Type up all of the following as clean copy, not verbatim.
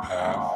have.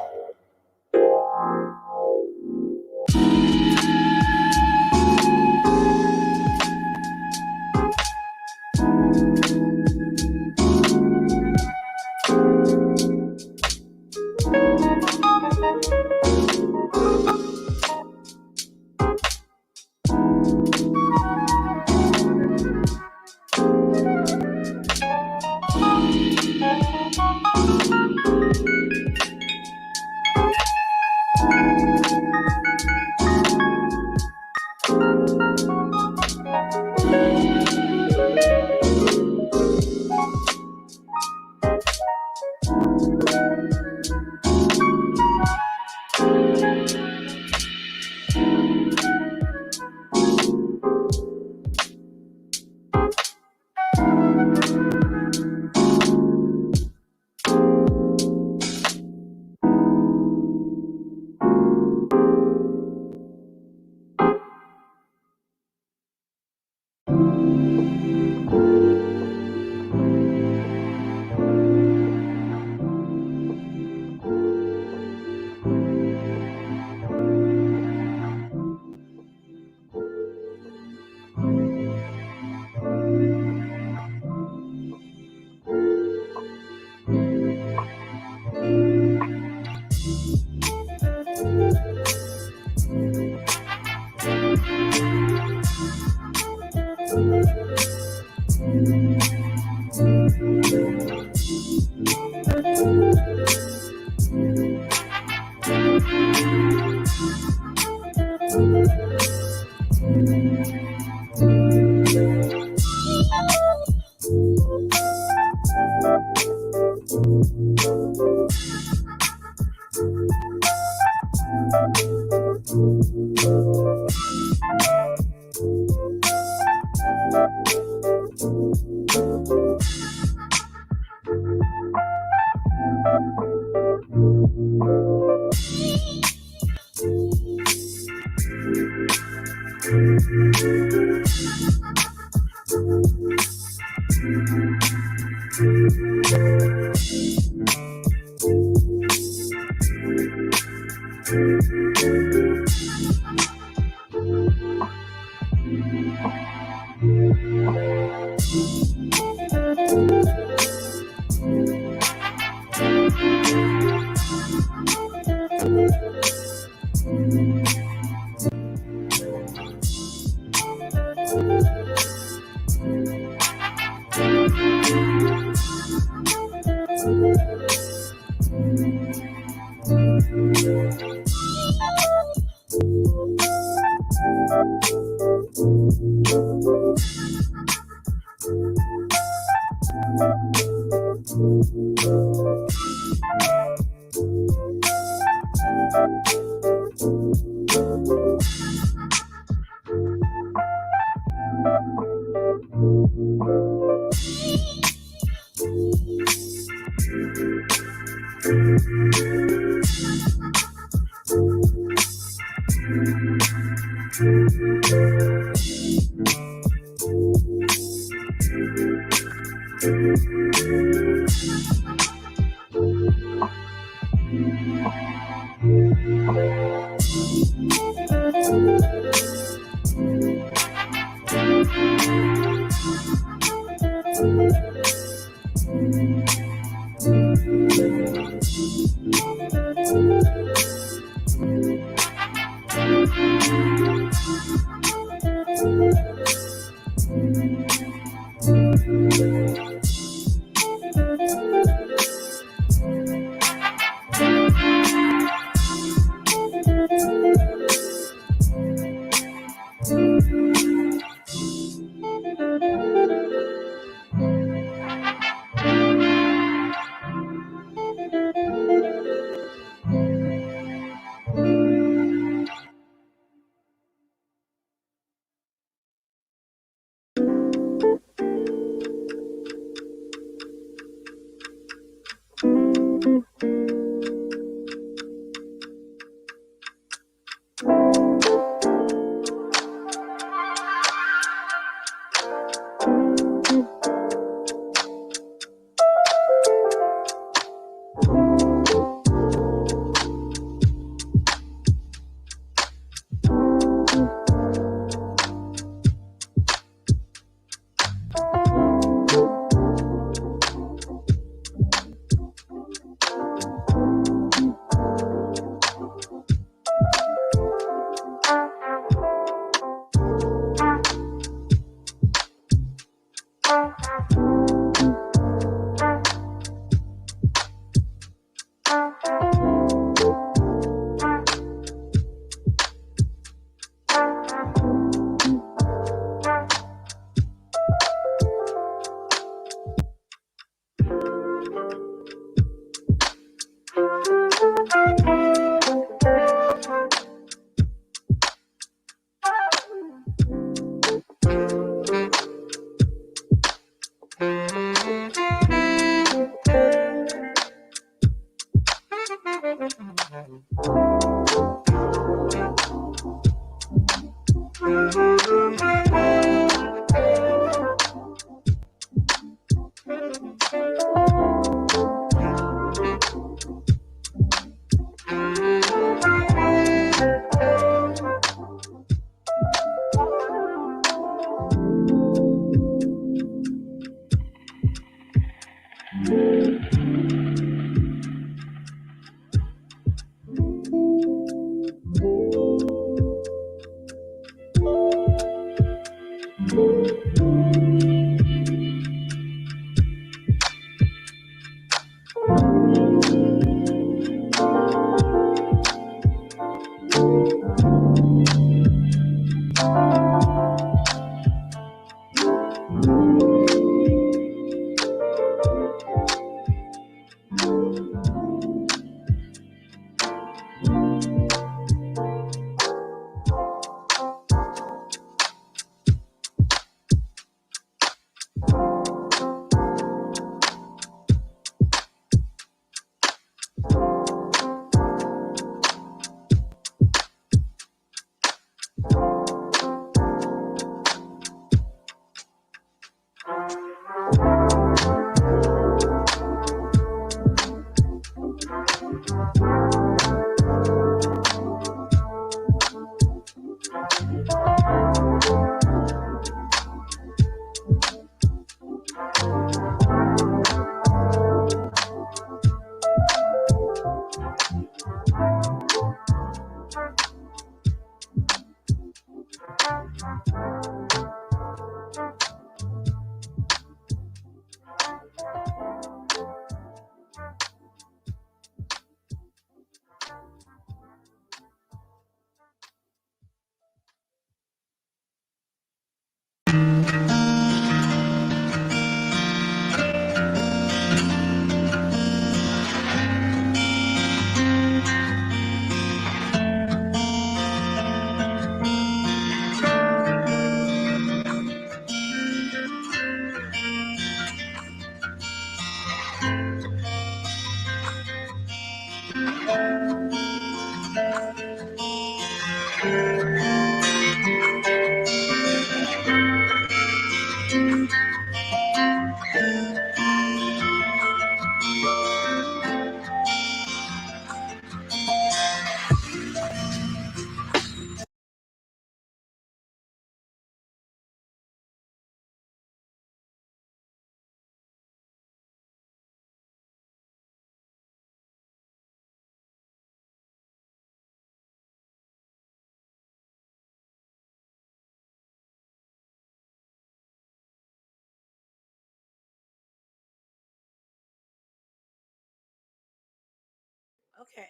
Okay,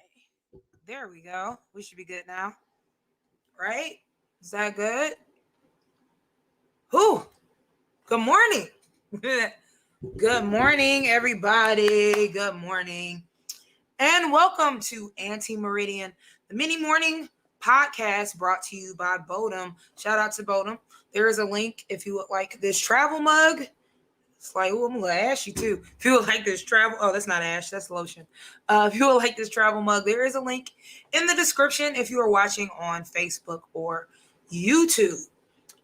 there we go. We should be good now, right? Is that good? Who? Good morning. Good morning, everybody. Good morning. And welcome to Ante Meridiem, the mini morning podcast brought to you by Bodum. Shout out to Bodum. There is a link if you would like this travel mug. It's like, oh, I'm gonna ash you too. If you would like this travel, oh, that's not ash, that's lotion. If you would like this travel mug, there is a link in the description if you are watching on Facebook or YouTube.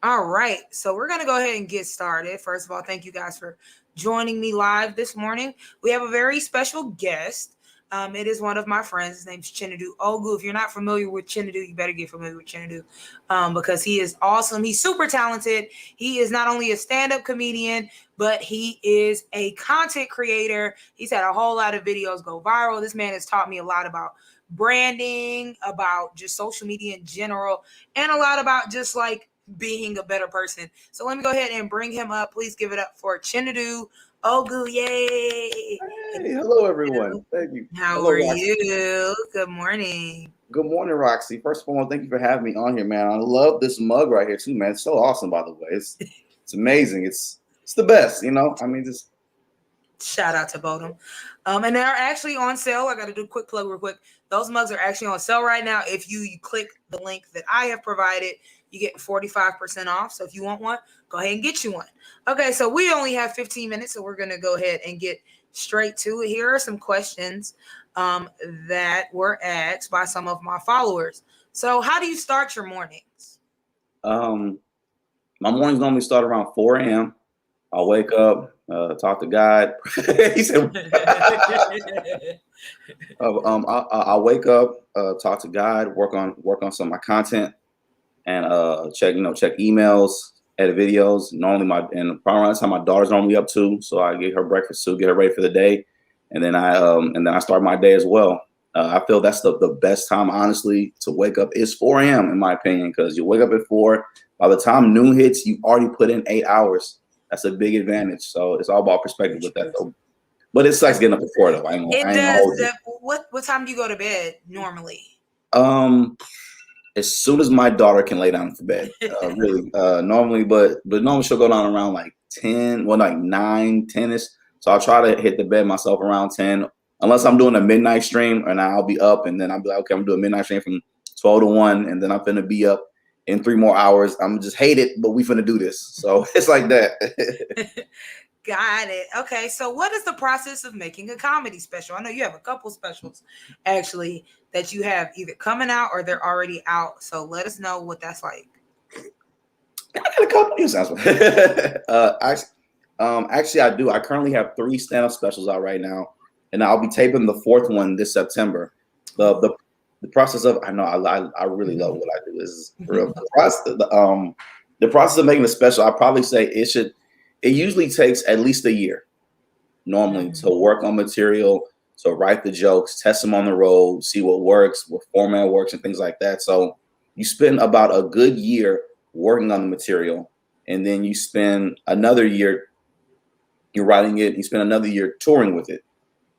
All right, so we're gonna go ahead and get started. First of all, thank you guys for joining me live this morning. We have a very special guest. It is one of my friends. His name's Chinedu Ogu. If you're not familiar with Chinedu, you better get familiar with Chinedu because he is awesome. He's super talented. He is not only a stand-up comedian, but he is a content creator. He's had a whole lot of videos go viral. This man has taught me a lot about branding, about just social media in general, and a lot about just like being a better person. So let me go ahead and bring him up. Please give it up for Chinedu Ogu. Yay! Hey, hello everyone. Thank you. How Hello, are Roxy. you? Good morning. Good morning, Roxy. First of all, thank you for having me on here, man. I love this mug right here too, man. It's so awesome, by the way. It's amazing. It's the best, I mean, just Shout out to Bodum. And they're actually on sale. I got to do a quick plug real quick. Those mugs are actually on sale right now. If you click the link that I have provided, you get 45% off. So if you want one, go ahead and get you one. Okay, so we only have 15 minutes, so we're going to go ahead and get straight to it. Here are some questions that were asked by some of my followers. So how do you start your mornings? my mornings normally start around 4 a.m. I'll wake up, talk to God. He said, I'll wake up, talk to God, work on some of my content, and check emails, edit videos. Normally probably around the time my daughter's normally up too, so I get her breakfast too, get her ready for the day, and then I start my day as well. I feel that's the best time, honestly, to wake up is 4 a.m. in my opinion, because you wake up at 4. By the time noon hits, you've already put in 8 hours. That's a big advantage. So it's all about perspective with that, though. But it sucks getting up at 4, though. I ain't gonna hold you. What time do you go to bed normally? As soon as my daughter can lay down for bed, really. Normally, but normally she'll go down around like 10, well, like 9, 10ish. So I'll try to hit the bed myself around 10, unless I'm doing a midnight stream, and I'll be up, and then I'll be like, okay, I'm doing a midnight stream from 12 to 1, and then I'm finna be up in 3 more hours. I'm just hate it, but we finna do this. So it's like that. Got it. Okay, so what is the process of making a comedy special? I know you have a couple specials actually that you have either coming out or they're already out. So let us know what that's like. I got a couple news actually, I do. I currently have 3 stand-up specials out right now, and I'll be taping the 4th one this September. The process of I really love what I do. This is real. The process of making a special, I probably say it usually takes at least a year normally to work on material, to write the jokes, test them on the road, see what works, what format works, and things like that. So you spend about a good year working on the material, and then you spend another year you're writing it, you spend another year touring with it,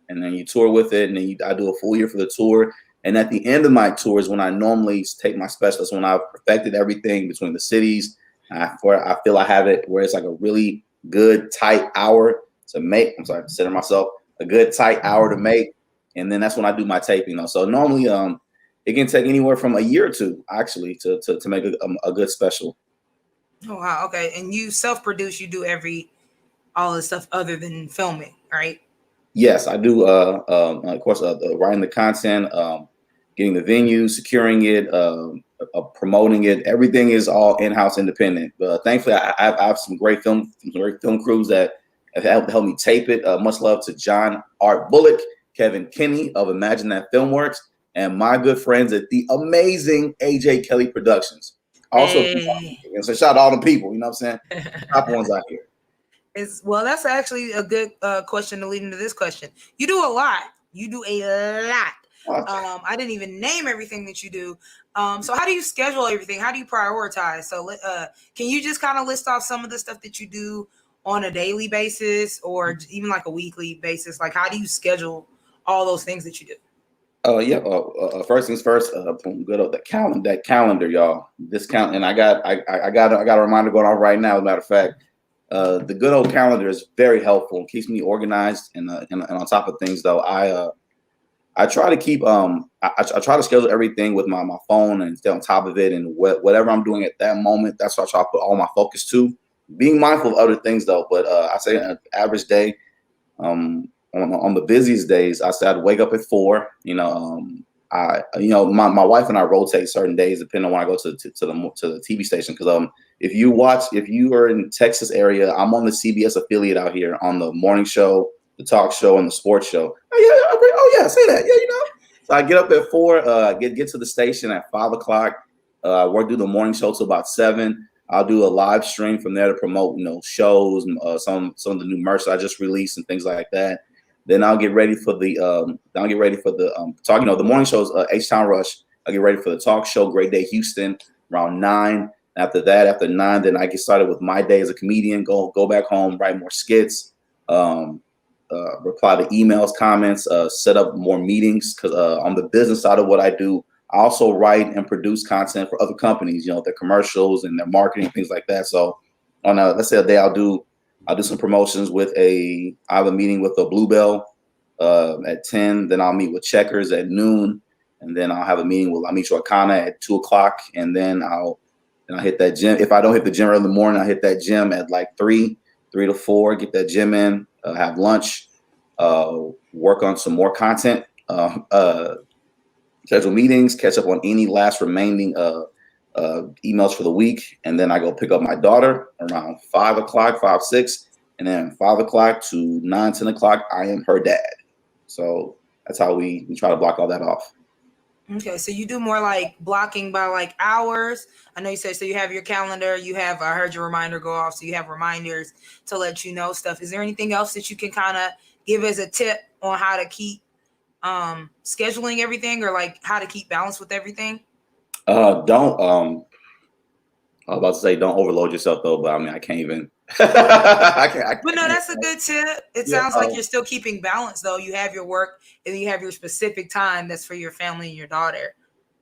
and then you tour with it, and then I do a full year for the tour. And at the end of my tour is when I normally take my specials, when I've perfected everything between the cities. Where I feel I have it where it's like a really good tight hour to make. I'm sorry, consider myself a good tight hour to make, and then that's when I do my taping. Though, so normally it can take anywhere from a year or 2 actually to make a good special. Oh wow, okay. And you self-produce. You do all the stuff other than filming, right? Yes, I do. Of course, writing the content, getting the venue, securing it, promoting it. Everything is all in-house, independent. Thankfully, I have some great film crews that have helped me tape it. Much love to John Art Bullock, Kevin Kinney of Imagine That Filmworks, and my good friends at the amazing AJ Kelly Productions. Also, so shout out to all the people. You know what I'm saying? Top ones out here. Well, that's actually a good question to lead into this question. You do a lot. You do a lot. I didn't even name everything that you do. So how do you schedule everything? How do you prioritize? So can you just kind of list off some of the stuff that you do on a daily basis or even like a weekly basis? Like how do you schedule all those things that you do? First things first, good old that calendar, y'all. This count, and I got a reminder going on right now. As a matter of fact, the good old calendar is very helpful. It keeps me organized and on top of things. Though I try to keep I try to schedule everything with my phone and stay on top of it, and whatever I'm doing at that moment, that's what I try to put all my focus to. Being mindful of other things though, but I say an average day, on the busiest days, I say I'd wake up at 4. My wife and I rotate certain days depending on when I go to the TV station. Because if you are in Texas area, I'm on the CBS affiliate out here on the morning show, the talk show, and the sports show. Oh yeah, say that. Yeah. So I get up at 4, get to the station at 5 o'clock. Work through the morning show till about 7. I'll do a live stream from there to promote, shows, some of the new merch I just released and things like that. Then I'll get ready for the talk. The morning show's H-Town Rush. I'll get ready for the talk show, Great Day Houston, around 9. After that, after 9, then I get started with my day as a comedian. Go back home, write more skits, reply to emails, comments, set up more meetings. Because on the business side of what I do, I also write and produce content for other companies. You know, their commercials and their marketing, things like that. So on let's say a day, I'll do some promotions I have a meeting with a Bluebell at 10. Then I'll meet with Checkers at noon, and then I'll have a meeting with Amichwakana at 2:00, and then I'll hit that gym. If I don't hit the gym early in the morning, I'll hit that gym at like 3 to 4, get that gym in, have lunch, work on some more content, schedule meetings, catch up on any last remaining emails for the week. And then I go pick up my daughter around 5 o'clock, 5, 6, and then 5 o'clock to 9, 10 o'clock, I am her dad. So that's how we try to block all that off. Okay, so you do more like blocking by like hours. I know you said, so you have your calendar, I heard your reminder go off, so you have reminders to let you know stuff. Is there anything else that you can kind of give as a tip on how to keep scheduling everything, or like how to keep balance with everything? I was about to say don't overload yourself though, but I mean I can't even. I can't. But no, that's a good tip. It sounds like you're still keeping balance though. You have your work and then you have your specific time that's for your family and your daughter.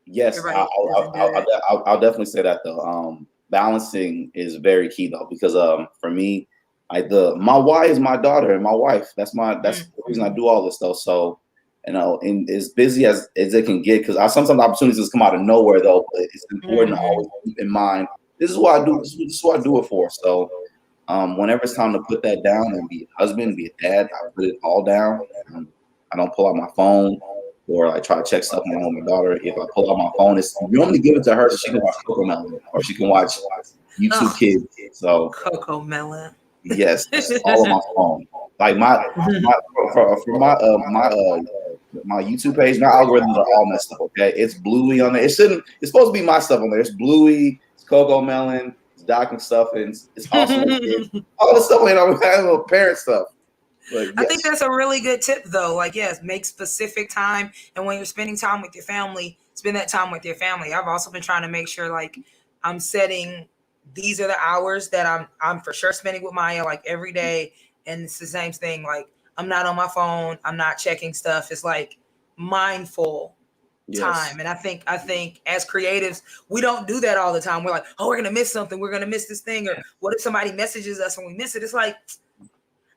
Yes, I'll definitely say that though. Balancing is very key though, because for me, my why is my daughter and my wife. That's the reason I do all this though. So, you know, and as busy as it can get, because sometimes opportunities come out of nowhere though. But it's important to always keep in mind, this is what I do. This is what I do it for. So, whenever it's time to put that down and be a husband, be a dad, I put it all down. I don't pull out my phone or like try to check stuff on my daughter. If I pull out my phone, it's normally give it to her so she can watch Coco Melon or she can watch YouTube Kids. So Coco Melon. Yes, it's all on my phone. Like my YouTube page, my algorithms are all messed up. Okay, it's Bluey on there. It's supposed to be my stuff on there. It's Bluey, it's Coco Melon, it's Doc and stuff, and it's awesome. All the stuff, little parent stuff. But, yes. I think that's a really good tip, though. Like, yes, make specific time, and when you're spending time with your family, spend that time with your family. I've also been trying to make sure, like, I'm setting these are the hours that I'm for sure spending with Maya, like every day, and it's the same thing. Like, I'm not on my phone, I'm not checking stuff. It's like mindful time, and I think as creatives, we don't do that all the time. We're like, oh, we're gonna miss something, we're gonna miss this thing, or what if somebody messages us and we miss it? It's like,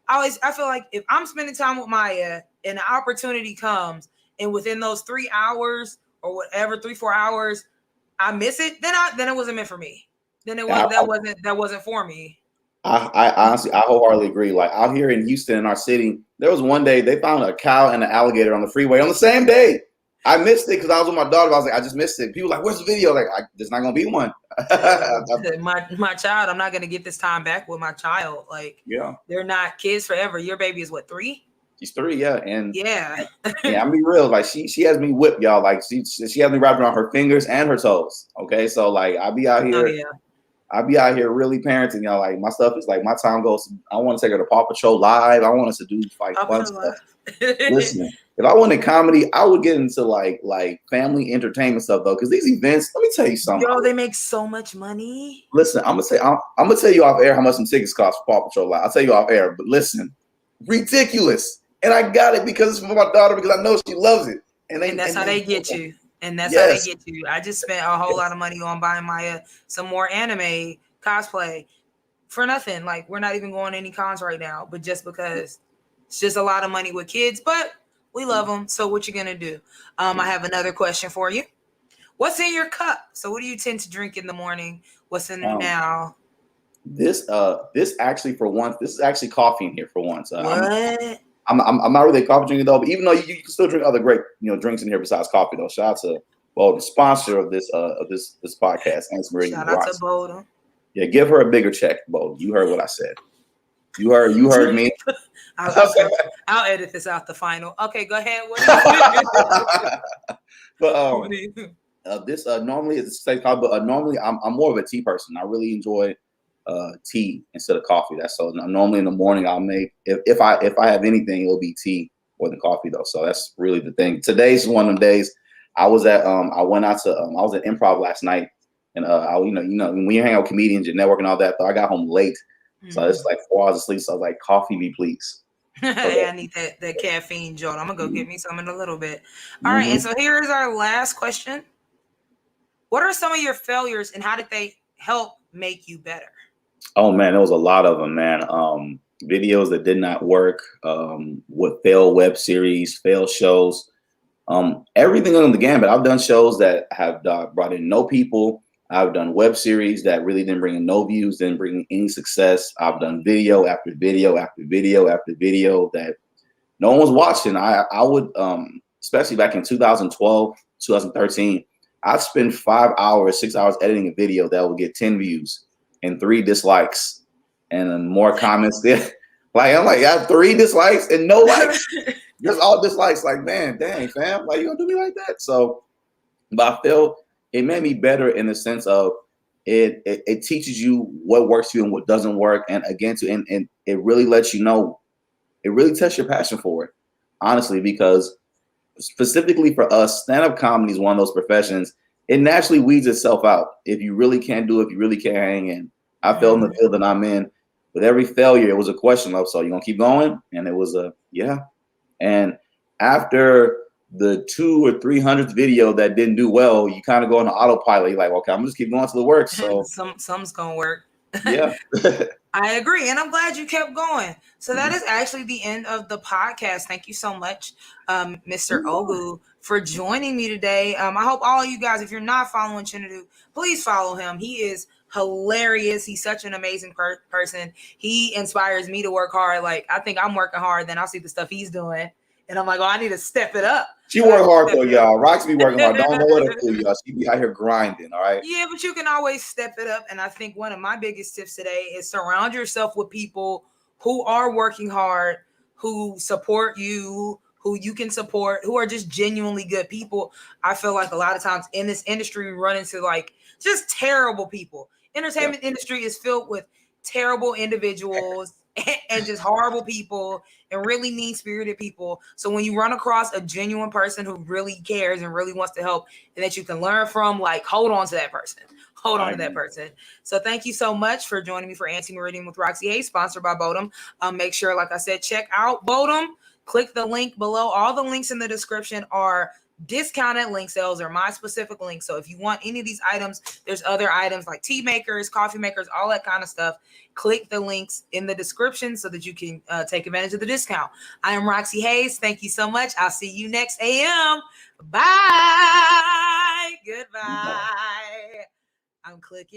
I feel like if I'm spending time with Maya and the opportunity comes, and within those 3 hours or whatever, 3-4 hours, I miss it, then it wasn't meant for me. Then that wasn't for me. I honestly, I wholeheartedly agree. Like out here in Houston, in our city, there was one day they found a cow and an alligator on the freeway on the same day. I missed it because I was with my daughter. I was like, I just missed it. People were like, where's the video? Like, there's not gonna be one. my child, I'm not gonna get this time back with my child. Like, yeah, they're not kids forever. Your baby is what, 3? She's 3, yeah, and yeah. I'm be real. Like she has me whipped, y'all. Like she has me wrapped around her fingers and her toes. Okay, so like I be out here. Oh, yeah. I be out here really parenting, y'all. Like my stuff is like my time goes. I want to take her to Paw Patrol Live. I want us to do like fun stuff. Listen, if I wanted comedy, I would get into like family entertainment stuff though, because these events. Let me tell you something. Yo, they make so much money. Listen, I'm gonna tell you off air how much some tickets cost for Paw Patrol Live. I'll tell you off air, but listen, ridiculous. And I got it because it's for my daughter because I know she loves it. And that's how they get you. And that's how they get you. I just spent a whole lot of money on buying Maya some more anime cosplay for nothing. Like, we're not even going to any cons right now, but just because it's just a lot of money with kids, but we love them. So what you going to do? I have another question for you. What's in your cup? So what do you tend to drink in the morning? What's in there now? This actually for once, this is actually coffee in here for once. What? I'm not really a coffee drinker though, but even though you can still drink other great drinks in here besides coffee though. Shout out to the sponsor of this podcast, Ante Meridiem. Shout out to Bodum. Yeah, give her a bigger check, Bodum. You heard what I said. You heard me. I'll edit this out the final. Okay, go ahead. What do you do? But this normally it's a steak coffee, but normally I'm more of a tea person. I really enjoy tea instead of coffee. That's so normally in the morning I'll make if I have anything, it'll be tea more than coffee though. So that's really the thing. Today's one of them days. I was at I was at improv last night, And when you hang out with comedians, your network and all that. So I got home late, so it's like 4 hours of sleep. So I was like, "Coffee me, please." Yeah, I need that caffeine jolt. I'm gonna go get me some in a little bit. All right, Mm-hmm. and so here is our last question. What are some of your failures and how did they help make you better? Oh man, there was a lot of them, man. Videos that did not work, with failed web series, failed shows, everything on the gambit. I've done shows that have brought in no people. I've done web series that really didn't bring in no views, didn't bring in any success. I've done video after video after video after video that no one was watching. I would, especially back in 2012, 2013, I'd spend 5 hours, 6 hours editing a video that would get 10 views and 3 dislikes and then more comments there. Like, I'm like, I have 3 dislikes and no likes. Just all dislikes. Like, man, dang, fam, why you gonna do me like that? So, but I feel it made me better in the sense of it teaches you what works for you and what doesn't work. And again, and it really lets you know, it really tests your passion for it, honestly, because specifically for us, stand-up comedy is one of those professions. It naturally weeds itself out. If you really can't do it, if you really can't hang in. I felt in the field that I'm in, with every failure, it was a question of, so you gonna keep going? And it was yeah. And after the 200 or 300th video that didn't do well, you kind of go on autopilot. You're like, okay, I'm just keep going till it works. So Something's gonna work. Yeah. I agree, and I'm glad you kept going. So that is actually the end of the podcast. Thank you so much, Mr. Ogu, for joining me today. I hope all of you guys, if you're not following Chinedu, please follow him. He is hilarious. He's such an amazing person. He inspires me to work hard. Like, I think I'm working hard, then I'll see the stuff he's doing, and I'm like, oh, I need to step it up. She work hard though, y'all. Roxxy be working hard. Don't let her fool y'all. She be out here grinding, all right? Yeah, but you can always step it up. And I think one of my biggest tips today is surround yourself with people who are working hard, who support you, who you can support, who are just genuinely good people. I feel like a lot of times in this industry, we run into like just terrible people. Entertainment industry is filled with terrible individuals and just horrible people and really mean-spirited people. So when you run across a genuine person who really cares and really wants to help and that you can learn from, like, hold on to that person. Hold on to that person. So thank you so much for joining me for Ante Meridiem with Roxxy Haze, sponsored by Bodum. Make sure, like I said, check out Bodum. Click the link below. All the links in the description are discounted link sales or my specific link. So if you want any of these items, there's other items like tea makers, coffee makers, all that kind of stuff. Click the links in the description so that you can take advantage of the discount. I am Roxxy Haze. Thank you so much. I'll see you next AM. Bye. Goodbye. I'm clicking.